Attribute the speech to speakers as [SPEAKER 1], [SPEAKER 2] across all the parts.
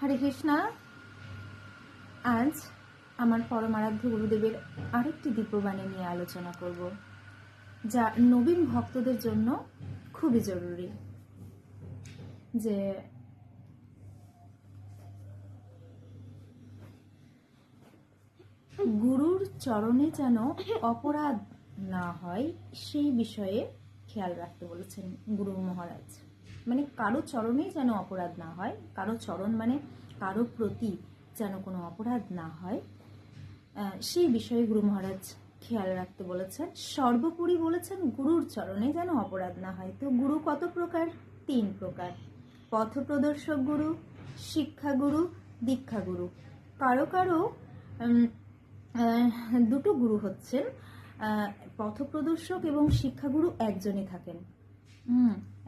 [SPEAKER 1] হরে কৃষ্ণা। আজ আমার পরমারাধ্য গুরুদেবের আরেকটি দিব্যবাণী নিয়ে আলোচনা করব, যা নবীন ভক্তদের জন্য খুবই জরুরি। যে গুরুর চরণে যেন অপরাধ না হয় সেই বিষয়ে খেয়াল রাখতে বলেছেন গুরু মহারাজ। মানে কারো চরণেই যেন অপরাধ না হয়, কারো চরণ মানে কারো প্রতি যেন কোনো অপরাধ না হয়, সেই বিষয়ে গুরু মহারাজ খেয়াল রাখতে বলেছেন। সর্বোপরি বলেছেন গুরুর চরণে যেন অপরাধ না হয়। তো গুরু কত প্রকার? 3 প্রকার: পথপ্রদর্শক গুরু, শিক্ষাগুরু, দীক্ষাগুরু। কারো কারো দুটো গুরু হচ্ছেন, পথপ্রদর্শক এবং শিক্ষাগুরু একজনই থাকেন।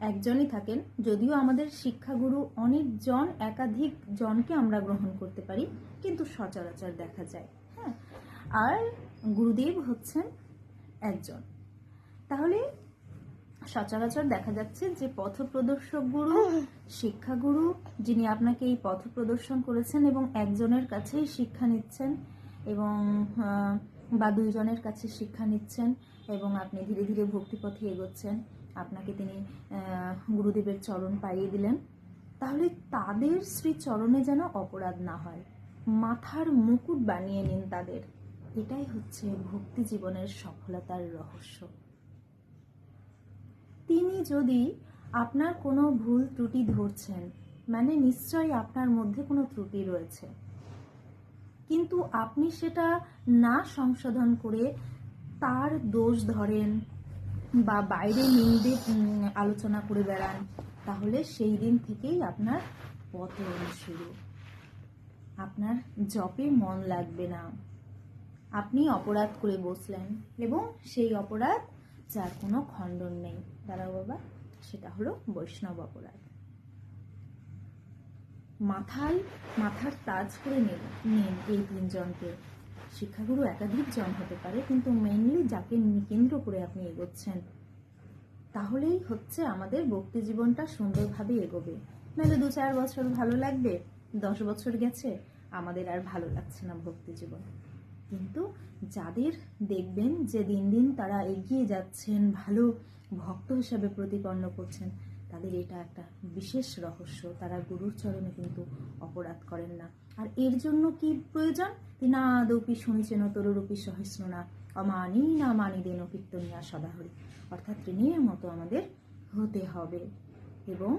[SPEAKER 1] একজনই থাকেন। যদিও আমাদের শিক্ষাগুরু অনেকজন, একাধিক জনকে আমরা গ্রহণ করতে পারি, কিন্তু সচরাচর দেখা যায়। হ্যাঁ, আর গুরুদেব হচ্ছেন একজন। তাহলে সচরাচর দেখা যাচ্ছে যে পথপ্রদর্শক গুরু, শিক্ষাগুরু, যিনি আপনাকে এই পথ প্রদর্শন করেছেন এবং একজনের কাছেই শিক্ষা নিচ্ছেন এবং বা 2 জনের কাছে শিক্ষা নিচ্ছেন এবং আপনি ধীরে ধীরে ভক্তিপথে এগোচ্ছেন, আপনাকে তিনি গুরুদেবের চরণ পাইয়ে দিলেন। তাহলে তাদের শ্রীচরণে যেন অপরাধ না হয়, মাথার মুকুট বানিয়ে নিন তাদের। এটাই হচ্ছে ভক্তি জীবনের সফলতার রহস্য। তিনি যদি আপনার কোনো ভুল ত্রুটি ধরছেন, মানে নিশ্চয়ই আপনার মধ্যে কোনো ত্রুটি রয়েছে, কিন্তু আপনি সেটা না সংশোধন করে তার দোষ ধরেন বা বাইরে নিন্দে আলোচনা করে বেড়ান, তাহলে সেই দিন থেকেই আপনার পতন শুরু। আপনার জপে মন লাগবে না, আপনি অপরাধ করে বসলেন এবং সেই অপরাধ যার কোনো খণ্ডন নেই, দাঁড়াও বাবা, সেটা হলো বৈষ্ণব অপরাধ। মাথার তাজ করে নিন এই 3 জনকে। শিক্ষাগুরু একাধিক জন হতে পারে, কিন্তু মেইনলি যাকে কেন্দ্র করে আপনি এগোচ্ছেন, তাহলেই হচ্ছে আমাদের ভক্তি জীবনটা সুন্দরভাবে এগোবে। নাহলে 2-4 বছর ভালো লাগবে, 10 বছর গেছে আমাদের আর ভালো লাগছে না ভক্তি জীবন। কিন্তু যাদের দেখবেন যে দিন দিন তারা এগিয়ে যাচ্ছেন, ভালো ভক্ত হিসাবে প্রতিপন্ন করছেন, তাদের এটা একটা বিশেষ রহস্য, তারা গুরুর চরণে কিন্তু অপরাধ করেন না। আর এর জন্য কি প্রয়োজন? তিনাদৌপি শুনিছেন তরুরূপী সহস্রনা অমানি না মানি দেন কীর্তনিয়া সদাহরি। অর্থাৎ ঋণের মতো আমাদের হতে হবে এবং